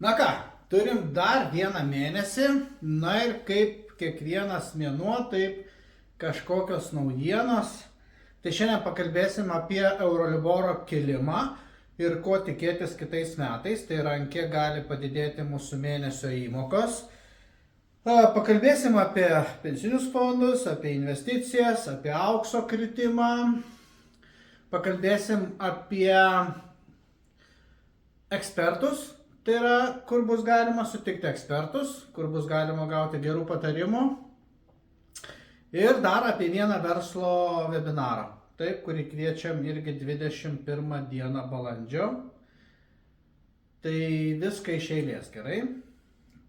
Na ką, turim dar vieną mėnesį, na ir kaip kiekvienas mėnuo, taip kažkokios naujienos. Tai šiandien pakalbėsim apie Euroliboro kilimą ir ko tikėtis kitais metais, tai yra ant kiek gali padidėti mūsų mėnesio įmokos. Pakalbėsim apie pensinius fondus, apie investicijas, apie aukso kritimą. Pakalbėsim apie ekspertus. Tai yra, kur bus galima sutikti ekspertus, kur bus galima gauti gerų patarimų. Ir dar apie vieną verslo webinarą, taip, kurį kviečiam irgi 21 dieną balandžio. Tai viską iš eilės, gerai.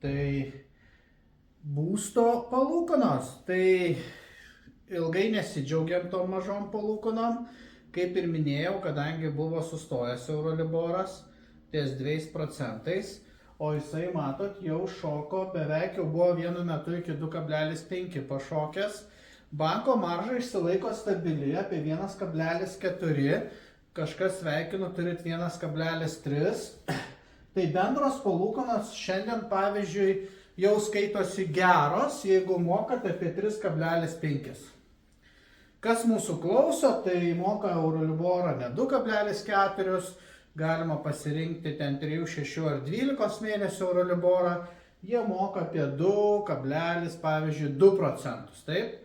Tai būsto palūkanos. Tai ilgai nesidžiaugiam tom mažom palūkanom. Kaip ir minėjau, kadangi buvo sustojęs Euroliboras ties 2%, o jisai, matot, jau šoko, beveik jau buvo vienu metu iki 2,5 pašokęs. Banko marža išsilaiko stabili apie 1,4, kažkas sveikinu, turit 1,3. Tai bendros palūkanos šiandien, pavyzdžiui, jau skaitosi geros, jeigu mokat apie 3,5. Kas mūsų klauso, tai moka Euroliborą ne 2,4, galima pasirinkti ten 3, 6 ar 12 mėnesių Euroliborą, jie moka apie 2,2%, taip?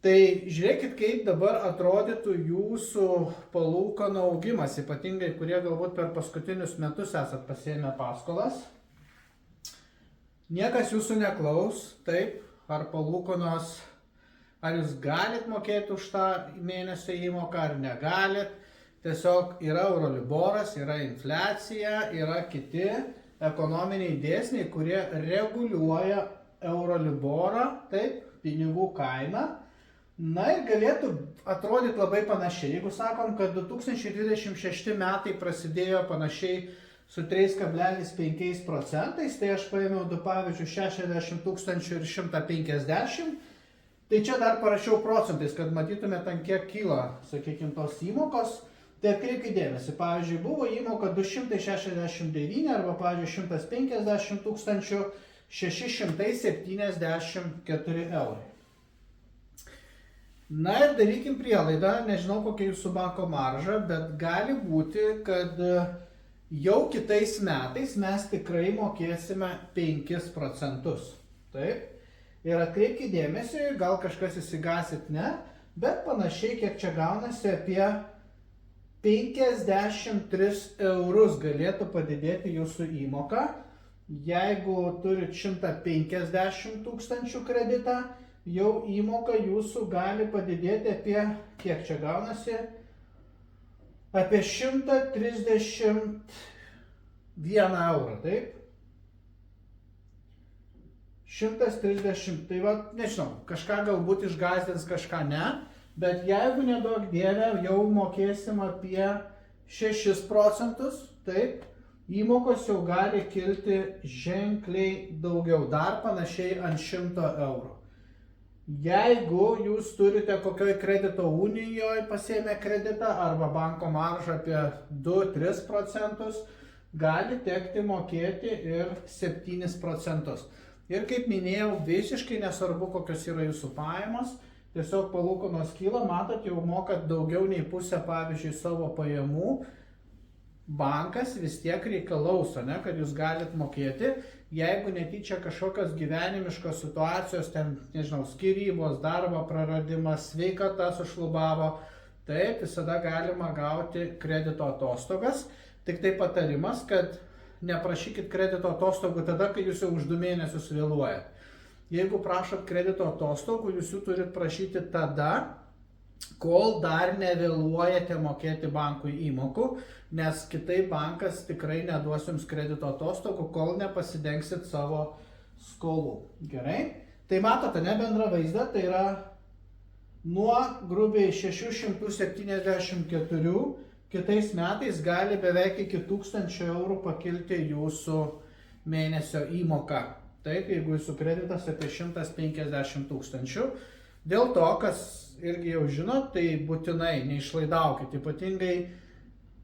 Tai žiūrėkit, kaip dabar atrodytų jūsų palūkanų augimas, ypatingai kurie galbūt per paskutinius metus esat pasiėmę paskolas. Niekas jūsų neklaus, taip, ar palūkanos, ar jūs galit mokėti už tą mėnesio įmoką, ar negalit. Tiesiog yra Euroliboras, yra infliacija, yra kiti ekonominiai dėsniai, kurie reguliuoja Euroliborą, taip, pinigų kainą. Na ir galėtų atrodyti labai panašiai. Jeigu sakom, kad 2026 metai prasidėjo panašiai su 3,5%, tai aš paėmiau du pavyzdžius 60 tūkstančių ir 150, tai čia dar parašiau procentais, kad matytumėt, ant kiek kyla, sakykime, tos įmokos. Tai atkreipkite dėmesį, pavyzdžiui, buvo įmoka 269 arba, pavyzdžiui, 150 tūkstančių 674 eurai. Na ir darykim prielaidą, nežinau kokia jūsų banko marža, bet gali būti, kad jau kitais metais mes tikrai mokėsime 5%. Taip? Ir atkreipkite dėmesį, gal kažkas įsigasit, ne, bet panašiai, kiek čia gaunasi, apie 53 eurus galėtų padidėti jūsų įmoka. Jeigu turit 150 tūkstančių kreditą, jau įmoka jūsų gali padidėti apie, kiek čia gaunasi, apie 131 eurą, taip? 130, tai va, nežinau, kažką galbūt išgąsdins, kažką ne. Bet jeigu nedaug dievė, jau mokėsim apie 6%, taip, įmokos jau gali kilti ženkliai daugiau, dar panašiai ant 100 eurų. Jeigu jūs turite kokioj kredito unijoje pasiėmę kreditą arba banko maržą apie 2-3%, gali tekti mokėti ir 7%. Ir kaip minėjau, visiškai nesvarbu, kokios yra jūsų pajamos, tiesiog palūkanos kyla, matot, jau mokat daugiau nei pusę, pavyzdžiui, savo pajamų, bankas vis tiek reikalaus, ne, kad jūs galit mokėti, jeigu netyčia kažkokios gyvenimiškos situacijos, ten, nežinau, skyrybos, darbo praradimas, sveikata sušlubavo, taip, visada galima gauti kredito atostogas, tik tai patarimas, kad neprašykit kredito atostogų tada, kai jūs jau už 2 mėnesius vėluojat. Jeigu prašot kredito atostogų, jūs jų turit prašyti tada, kol dar nevėluojate mokėti bankui įmokų, nes kitaip bankas tikrai neduos jums kredito atostogų, kol nepasidengsit savo skolų. Gerai? Tai matote, ne bendrą vaizdą, tai yra nuo grubiai 674 kitais metais gali beveik iki 1000 eurų pakilti jūsų mėnesio įmoka. Taip, jeigu jūsų kreditas apie 150 tūkstančių. Dėl to, kas irgi jau žinot, tai būtinai neišlaidaukit. Ypatingai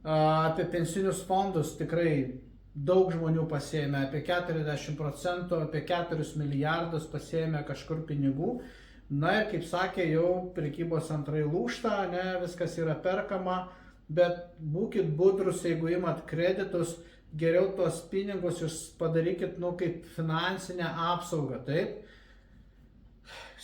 apie pensinius fondus tikrai daug žmonių pasiėmė, apie 40%, apie 4 milijardus pasiėmė kažkur pinigų. Na ir kaip sakė, jau prekybos centrai lūžta, ne, viskas yra perkama, bet būkit budrus, jeigu imat kreditus, geriau tuos pinigus jūs padarykit, kaip finansinę apsaugą, taip.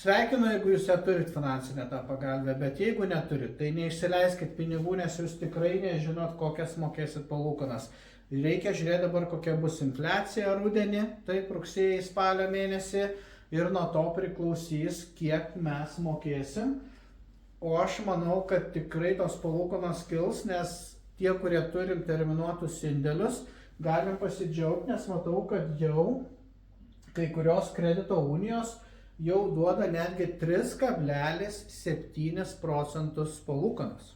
Sveikinu, jeigu jūs turit finansinę tą pagalbę, bet jeigu neturit, tai neišsileiskit pinigų, nes jūs tikrai nežinot, kokias mokėsit palūkanas. Reikia žiūrėti dabar, kokia bus infliacija rudenį, taip, rugsėjį, spalio mėnesį, ir nuo to priklausys, kiek mes mokėsim. O aš manau, kad tikrai tos palūkanos kils, nes tie, kurie turim terminuotus indėlius, galim pasidžiaugti, nes matau, kad jau kai kurios kredito unijos jau duoda netgi 3,7 procentus palūkanos.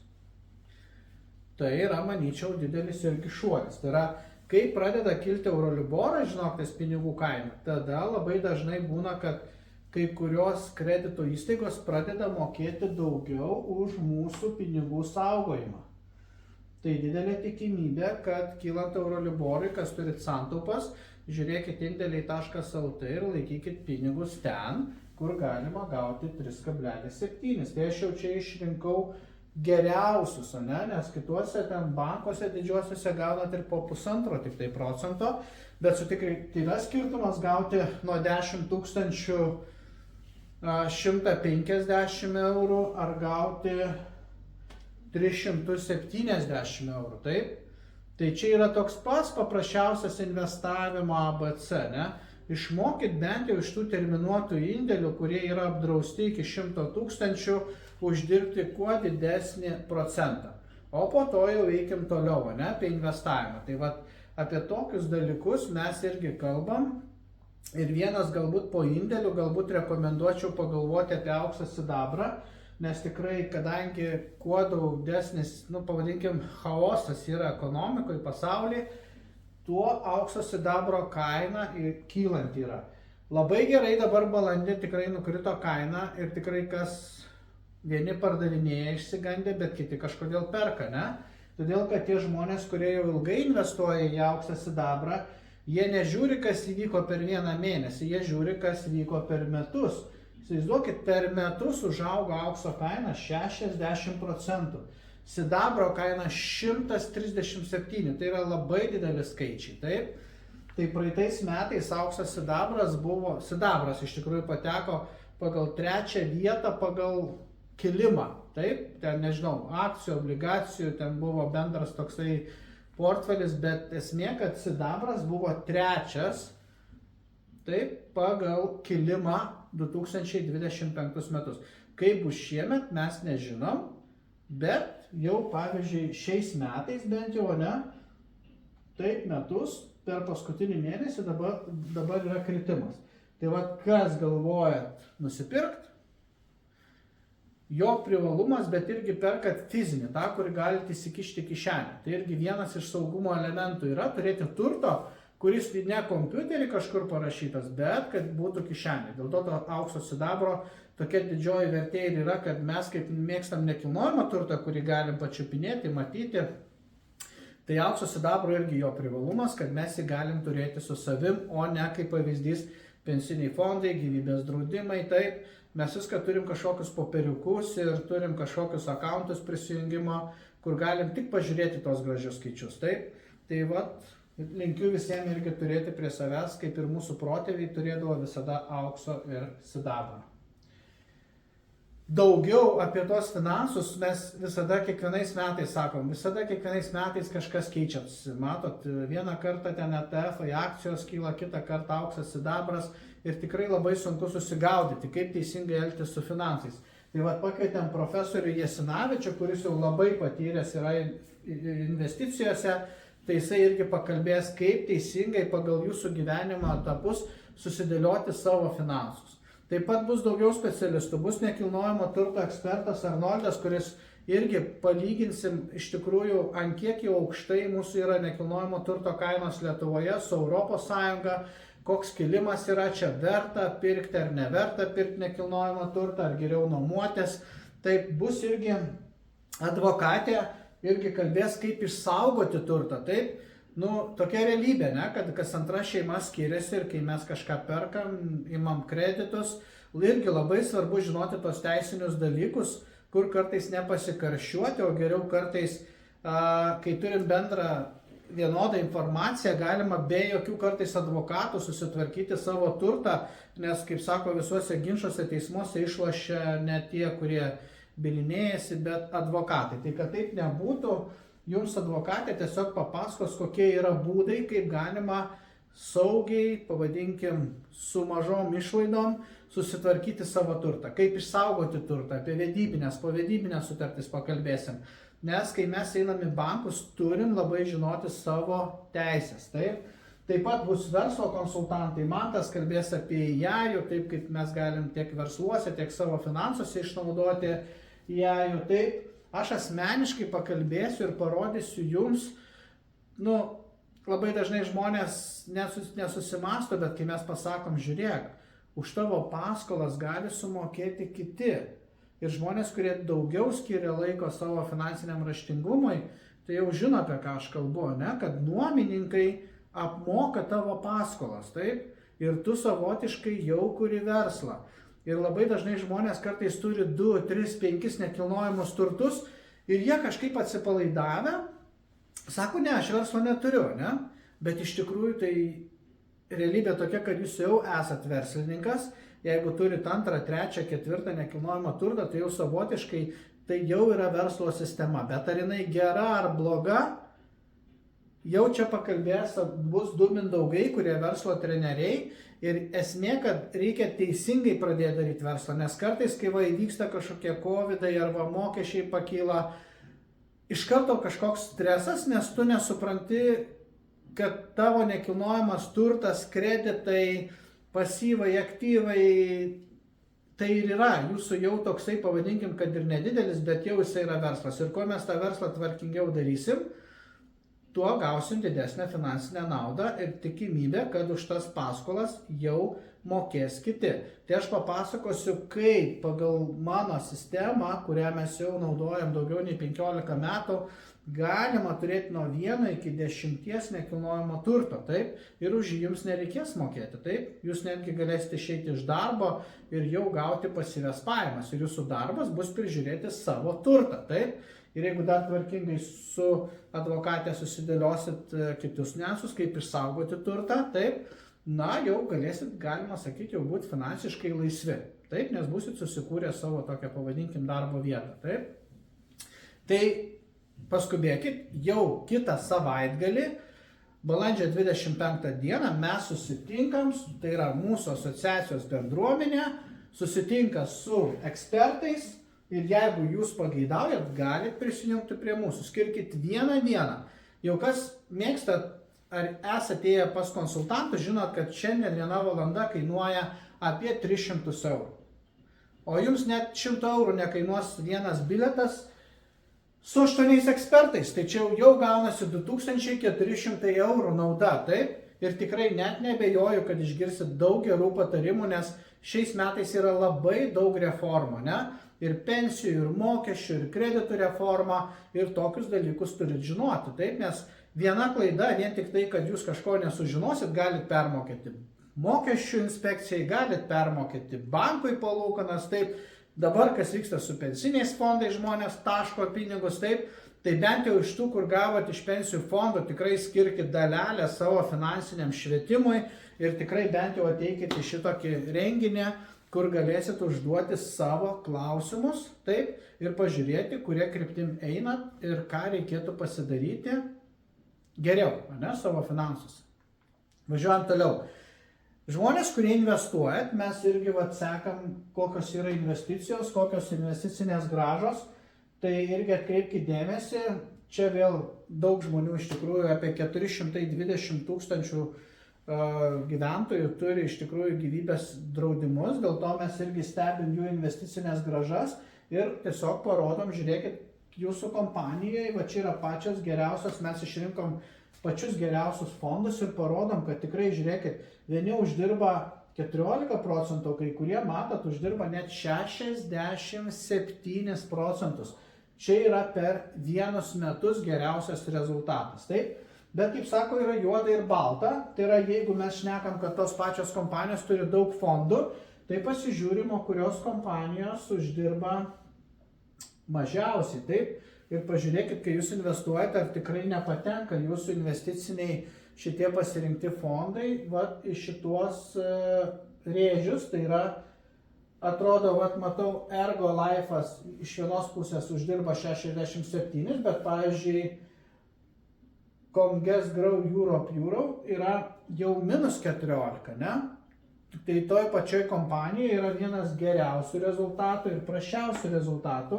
Tai yra, manyčiau, didelis irgi šuolis. Tai yra, kai pradeda kilti Euroliboras, žinokitės, pinigų kaina, tada labai dažnai būna, kad kai kurios kredito įstaigos pradeda mokėti daugiau už mūsų pinigų saugojimą. Tai didelė tikimybė, kad kylant Euroliborui, kas turit santaupas, žiūrėkit indėliai.lt ir laikykit pinigus ten, kur galima gauti 3,7. Tai aš jau čia išrinkau geriausius, nes kituose ten bankuose didžiuosiuose gaunat ir po 1,5 tik tai procento, bet sutikrai yra skirtumas gauti nuo 10 150 eurų ar gauti 370 eurų, taip? Tai čia yra toks pats paprasčiausias investavimo ABC, ne? Išmokit bent jau iš tų terminuotų indėlių, kurie yra apdrausti iki 100 000, uždirbti kuo didesnį procentą. O po to jau veikim toliau, ne, apie investavimą. Tai vat, apie tokius dalykus mes irgi kalbam. Ir vienas galbūt po indėlių, galbūt rekomenduočiau pagalvoti apie auksą sidabrą, nes tikrai, kadangi kuo daudesnis, pavadinkim, chaosas yra ekonomikoje, pasaulyje, tuo aukso sidabro kaina kylant yra. Labai gerai dabar balandį tikrai nukrito kaina ir tikrai kas vieni pardavinėja išsigandę, bet kiti kažkodėl perka, ne? Todėl, kad tie žmonės, kurie jau ilgai investuoja į auksą sidabrą, jie nežiūri, kas įvyko per vieną mėnesį, jie žiūri, kas įvyko per metus. Įsivaizduokit, per metus užaugo aukso kaina 60%. Sidabro kaina 137, tai yra labai didelis skaičiai, taip? Tai praeitais metais auksas sidabras iš tikrųjų pateko pagal 3. vietą pagal kilimą, taip? Ten, nežinau, akcijų, obligacijų, ten buvo bendras toksai portfelis, bet esmė, kad sidabras buvo 3. taip, pagal kilimą 2025 metus. Kaip bus šiemet, mes nežinom, bet jau, pavyzdžiui, šiais metais bent jau, ne, taip metus per paskutinį mėnesį dabar yra kritimas. Tai va, kas galvojat nusipirkt, jo privalumas, bet irgi perkat fizinį, tą, kurį galite įsikišti kišenę. Tai irgi vienas iš saugumo elementų yra turėti turto, kuris ne kompiuterį kažkur parašytas, bet kad būtų kišenė. Dėl to aukso sidabro tokia didžioji vertė ir yra, kad mes kaip mėgstam nekilnojamą turtą, kurį galim pačiupinėti, matyti, tai aukso sidabro irgi jo privalumas, kad mes jį galim turėti su savim, o ne kaip pavyzdys pensiniai fondai, gyvybės draudimai, taip. Mes viską turim kažkokius popieriukus ir turim kažkokius akauntus prisijungimo, kur galim tik pažiūrėti tos gražius skaičius, taip. Tai vat, linkiu visiems irgi turėti prie savęs, kaip ir mūsų protėviai turėdavo visada aukso ir sidabro. Daugiau apie tos finansus mes visada kiekvienais metais sakom, visada kiekvienais metais kažkas keičiasi. Matot, vieną kartą ten ETF, akcijos kyla, kitą kartą auksas sidabras ir tikrai labai sunku susigaudyti, kaip teisingai elgtis su finansais. Tai va, pakvietėm profesorių Jasinavičių, kuris jau labai patyręs yra investicijose, tai jisai irgi pakalbės, kaip teisingai pagal jūsų gyvenimo etapus susidėlioti savo finansus. Taip pat bus daugiau specialistų, bus nekilnojamo turto ekspertas Arnoldas, kuris irgi palyginsim iš tikrųjų, ant kiek jau aukštai mūsų yra nekilnojamo turto kainos Lietuvoje su Europos Sąjunga, koks kilimas yra, čia verta pirkti ar neverta pirkti nekilnojamo turtą, ar geriau nuomotis. Taip bus irgi advokatė, irgi kalbės, kaip išsaugoti turtą, taip. tokia realybė, ne, kad kas antra šeima skiriasi ir kai mes kažką perkam, imam kreditus, irgi labai svarbu žinoti tos teisinius dalykus, kur kartais nepasikarščiuoti, o geriau kartais, kai turim bendrą vienodą informaciją, galima be jokių kartais advokatų susitvarkyti savo turtą, nes, kaip sako, visuose ginčuose teismuose išlošia ne tie, kurie bylinėjasi, bet advokatai. Tai kad taip nebūtų, jums advokatė tiesiog papasakos, kokie yra būdai, kaip galima saugiai, pavadinkim, su mažom išlaidom susitvarkyti savo turtą, kaip išsaugoti turtą, apie vedybinės, povedybinės sutartis pakalbėsim. Nes kai mes einam į bankus, turim labai žinoti savo teisės. Taip pat bus verslo konsultantai, Mantas kalbės apie jajų, taip kaip mes galim tiek versluose, tiek savo finansuose išnaudoti jajų. Taip, aš asmeniškai pakalbėsiu ir parodysiu jums, labai dažnai žmonės nesusimasto, bet kai mes pasakom, žiūrėk, už tavo paskolas gali sumokėti kiti. Ir žmonės, kurie daugiau skiria laiko savo finansiniam raštingumui, tai jau žino, apie ką aš kalbu, ne? Kad nuomininkai apmoka tavo paskolas, taip? Ir tu savotiškai jau kuri verslą. Ir labai dažnai žmonės kartais turi 2, 3, 5 nekilnojamus turtus ir jie kažkaip atsipalaidavę, sako, ne, aš verslo neturiu, ne? Bet iš tikrųjų tai realybė tokia, kad jūs jau esat verslininkas. Jeigu turit 2, 3, 4 nekilnojamą turtą, tai jau savotiškai tai jau yra verslo sistema. Bet ar jinai gera ar bloga, jau čia pakalbės, bus 2 Mindaugai, kurie verslo treneriai. Ir esmė, kad reikia teisingai pradėti daryti verslą, nes kartais, kai įvyksta kažkokie covidai arba mokesčiai pakyla, iš karto kažkoks stresas, nes tu nesupranti, kad tavo nekilnojamas turtas, kreditai, pasyvai, aktyvai, tai ir yra, jūsų jau toksai, pavadinkim, kad ir nedidelis, bet jau jisai yra verslas. Ir kuo mes tą verslą tvarkingiau darysim, tuo gausim didesnę finansinę naudą ir tikimybę, kad už tas paskolas jau mokės kiti. Tai aš papasakosiu, kaip pagal mano sistemą, kurią mes jau naudojam daugiau nei 15 metų, galima turėti nuo 1 iki 10 nekilnojamo turto, taip, ir už jį jums nereikės mokėti, taip, jūs netgi galėsite išeiti iš darbo ir jau gauti pasyvias pajamas, ir jūsų darbas bus prižiūrėti savo turtą, taip, ir jeigu dar tvarkingai su advokatė susidėliosit kitus niuansus, kaip išsaugoti turtą, taip, jau galėsit, galima sakyti, jau būti finansiškai laisvi, taip, nes būsit susikūrę savo tokią, pavadinkim, darbo vietą, taip. Tai paskubėkit, jau kitą savaitgalį, balandžio 25 dieną mes susitinkam, tai yra mūsų asociacijos bendruomenė, susitinka su ekspertais ir jeigu jūs pageidaujat, galit prisijungti prie mūsų, skirkit vieną dieną. Jau kas mėgstat, ar esate ėję pas konsultantus, žinot, kad šiandien 1 valanda kainuoja apie 300 eurų. O jums net 100 eurų nekainuos vienas bilietas, su 8 ekspertais, tai čia jau gaunasi 2400 eurų nauda, taip? Ir tikrai net nebejoju, kad išgirsit daug gerų patarimų, nes šiais metais yra labai daug reformų, ne? Ir pensijų, ir mokesčių, ir kreditų reforma, ir tokius dalykus turit žinoti, taip? Nes viena klaida, vien tik tai, kad jūs kažko nesužinosit, galit permokėti mokesčių inspekcijai, galit permokėti bankui palūkanas, taip? Dabar, kas vyksta su pensiniais fondais, žmonės taško pinigus, taip, tai bent jau iš tų, kur gavot iš pensijų fondų, tikrai skirkit dalelę savo finansiniam švietimui ir tikrai bent jau ateikit į šitokį renginį, kur galėsit užduoti savo klausimus, taip, ir pažiūrėti, kurie kryptim einat ir ką reikėtų pasidaryti geriau, ne, savo finansus. Važiuojam toliau. Žmonės, kurie investuojat, mes irgi sekam, kokios yra investicijos, kokios investicinės grąžos, tai irgi atkreipkite dėmesį, čia vėl daug žmonių, iš tikrųjų apie 420 tūkstančių gyventojų turi iš tikrųjų gyvybės draudimus, dėl to mes irgi stebim jų investicinės grąžas ir tiesiog parodom, žiūrėkit, jūsų kompanijoje, va čia yra pačios geriausios, mes išrinkom pačius geriausius fondus ir parodom, kad tikrai, žiūrėkit, vieni uždirba 14%, kai kurie, matot, uždirba net 67%. Čia yra per vienus metus geriausias rezultatas. Taip? Bet, kaip sako, yra juoda ir balta. Tai yra, jeigu mes šnekam, kad tos pačios kompanijos turi daug fondų, tai pasižiūrimo, kurios kompanijos uždirba mažiausiai. Taip? Ir pažiūrėkit, kai jūs investuojate, ar tikrai nepatenka jūsų investiciniai šitie pasirinkti fondai į šituos rėžius. Tai yra, atrodo, matau, Ergo Life'as iš vienos pusės uždirba 67, bet, pavyzdžiui, Comges Grow Europe yra jau -14, ne? Tai toj pačioj kompanijoje yra vienas geriausių rezultatų ir prasčiausių rezultatų.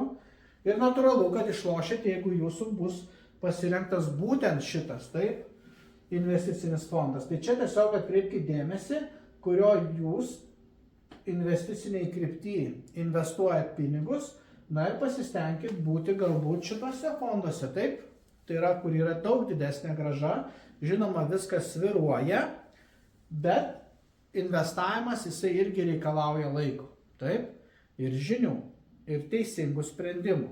Ir natūralu, kad išlošit, jeigu jūsų bus pasirinktas būtent šitas, taip, investicinis fondas. Tai čia tiesiog atkreipkite dėmesį, kurio jūs investiciniai kryptyje investuojat pinigus, na ir pasistengkit būti galbūt šitose fonduose, taip. Tai yra, kur yra daug didesnė grąža, žinoma, viskas sviruoja, bet investavimas jisai irgi reikalauja laiko, taip, ir žinių, ir teisingų sprendimų.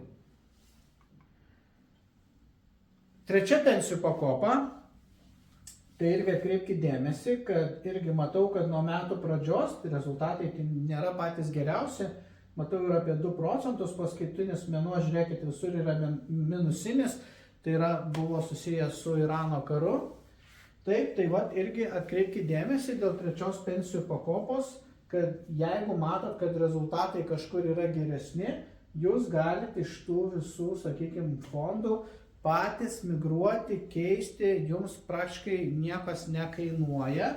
Trečia pensijų pakopa, tai irgi atkreipkite dėmesį, kad irgi matau, kad nuo metų pradžios rezultatai tai nėra patys geriausi, matau yra apie 2%, paskutinis mėnuo, žiūrėkit, visur yra minusinis, tai yra buvo susijęs su Irano karu. Taip, tai irgi atkreipkite dėmesį dėl trečios pensijų pakopos, kad jeigu matot, kad rezultatai kažkur yra geresni, jūs galite iš tų visų, sakykime, fondų patys migruoti, keisti, jums praktiškai niekas nekainuoja.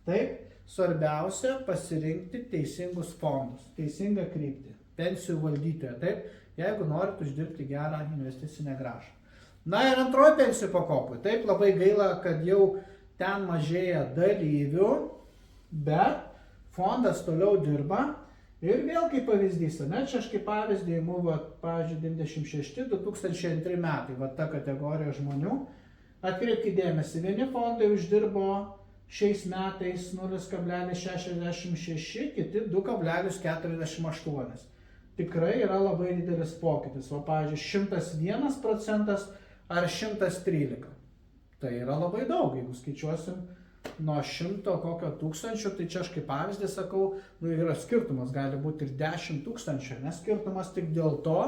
Taip, svarbiausia pasirinkti teisingus fondus, teisingą kryptį, pensijų valdytoją, taip, jeigu norit uždirbti gerą investicinę grąžą. Na ir antroji pensijų pakopui. Taip, labai gaila, kad jau ten mažėja dalyvių, bet fondas toliau dirba. Ir vėl kaip pavyzdys, ne, čia aš kaip pavyzdį imu, pavyzdžiui, 96-2002 metai, ta kategorija žmonių. Atkreipkite dėmesį, vieni fondai uždirbo šiais metais 0,66, kiti 2,48. Tikrai yra labai didelis pokytis, pavyzdžiui, 101% ar 113. Tai yra labai daug, jeigu skaičiuosim nuo 100 kokio tūkstančių, tai čia aš kaip pavyzdį sakau, yra skirtumas, gali būti ir 10 000, nes skirtumas tik dėl to,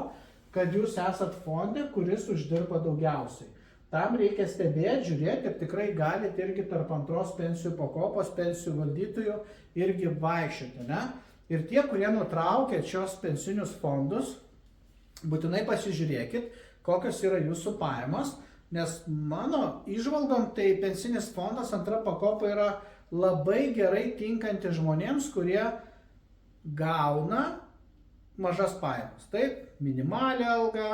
kad jūs esat fonde, kuris uždirba daugiausiai. Tam reikia stebėti, žiūrėti ir tikrai galite irgi tarp antros pensijų pakopos, pensijų valdytojų irgi vaikščioti, ne? Ir tie, kurie nutraukia šios pensinius fondus, būtinai pasižiūrėkit, kokios yra jūsų pajamos, nes mano įžvalgom, tai pensinis fondas antra pakopa yra labai gerai tinkanti žmonėms, kurie gauna mažas pajamas. Taip, minimalią algą,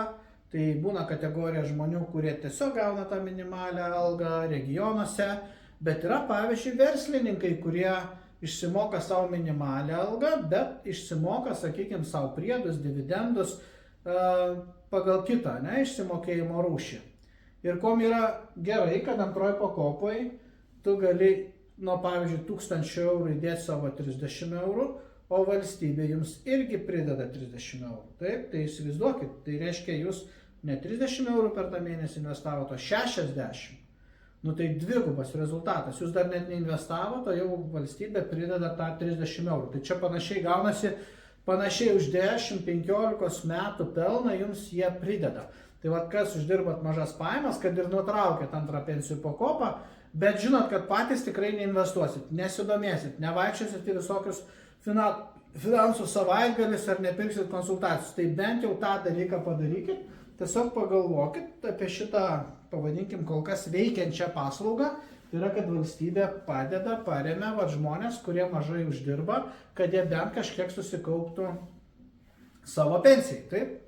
tai būna kategorija žmonių, kurie tiesiog gauna tą minimalią algą regionuose, bet yra, pavyzdžiui, verslininkai, kurie išsimoka savo minimalią algą, bet išsimoka, sakykime, savo priedus, dividendus pagal kitą, ne, išsimokėjimo rūšį. Ir kom yra gerai, kad antroji pakopai tu gali nuo, pavyzdžiui, 1000 eurų įdėti savo 30 eurų, o valstybė jums irgi prideda 30 eurų. Taip, tai įsivaizduokit, tai reiškia, jūs ne 30 eurų per tą mėnesį investavote, o 60. Nu tai dvigubas rezultatas. Jūs dar net neinvestavote, o jau valstybė prideda tą 30 eurų. Tai čia panašiai gaunasi, panašiai už 10-15 metų pelną jums jie prideda. Tai kas uždirbat mažas pajamas, kad ir nutraukėt antrą pensijų pakopą, bet žinot, kad patys tikrai neinvestuosit, nesidomėsit, nevaikščiosit į visokius finansų savaitgalis ar nepirksit konsultacijos. Tai bent jau tą dalyką padarykit, tiesiog pagalvokit apie šitą, pavadinkim, kol kas veikiančią paslaugą. Tai yra, kad valstybė padeda, paremia žmonės, kurie mažai uždirba, kad jie bent kažkiek susikauptų savo pensijai. Taip?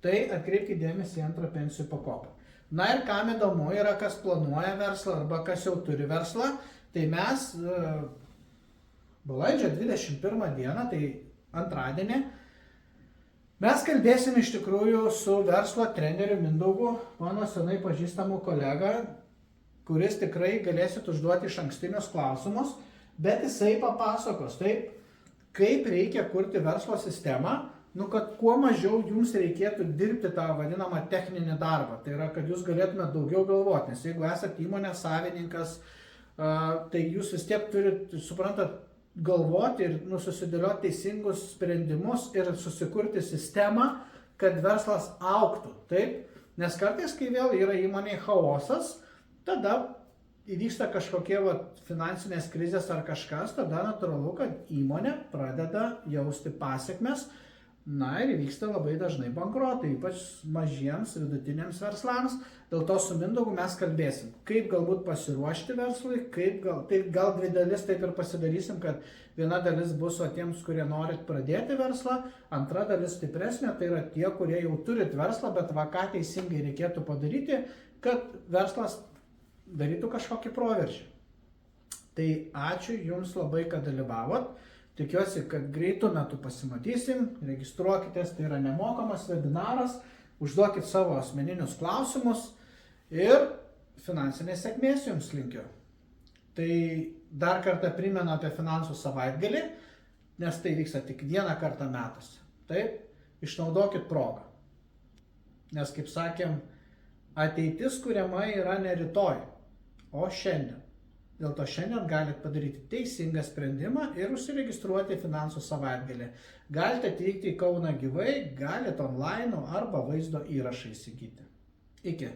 Tai atkreipkite dėmesį į antrą pensijų pakopą. Na ir kam įdomu yra, kas planuoja verslą arba kas jau turi verslą, tai mes balandžio 21 dieną, tai antradienį, mes kalbėsim iš tikrųjų su verslo treneriu Mindaugu, mano senai pažįstamu kolega, kuris tikrai galėsit užduoti iš ankstinius klausimus, bet jisai papasakos taip, kaip reikia kurti verslo sistemą, kad kuo mažiau jums reikėtų dirbti tą vadinamą techninį darbą. Tai yra, kad jūs galėtumėte daugiau galvoti, nes jeigu esate įmonės savininkas, tai jūs vis tiek turite, suprantat, galvoti ir susidėlioti teisingus sprendimus ir susikurti sistemą, kad verslas augtų. Taip? Nes kartais, kai vėl yra įmonėje chaosas, tada įvyksta kažkokie finansinės krizės ar kažkas, tada natūralu, kad įmonė pradeda jausti pasiekmes, ir įvyksta labai dažnai bankrotai, ypač mažiems vidutiniams verslams. Dėl to su Mindaugu mes kalbėsim, kaip galbūt pasiruošti verslui, tai gal dvi dalis taip ir pasidarysim, kad viena dalis bus tiems, kurie norit pradėti verslą, antra dalis stipresnė, tai yra tie, kurie jau turit verslą, bet ką teisingai reikėtų padaryti, kad verslas darytų kažkokį proveržį. Tai ačiū Jums labai, kad dalyvavot. Tikiuosi, kad greitų metų pasimatysim, registruokitės, tai yra nemokamas webinaras, užduokit savo asmeninius klausimus ir finansinės sėkmės Jums linkiu. Tai dar kartą primenu apie finansų savaitgalį, nes tai vyksta tik vieną kartą metuose. Taip, išnaudokit progą. Nes, kaip sakėm, ateitis kuriama yra ne rytoj, o šiandien. Dėl to šiandien galite padaryti teisingą sprendimą ir užsiregistruoti finansų savaitgalį. Galite atvykti į Kauną gyvai, galite online arba vaizdo įrašą įsigyti. Iki.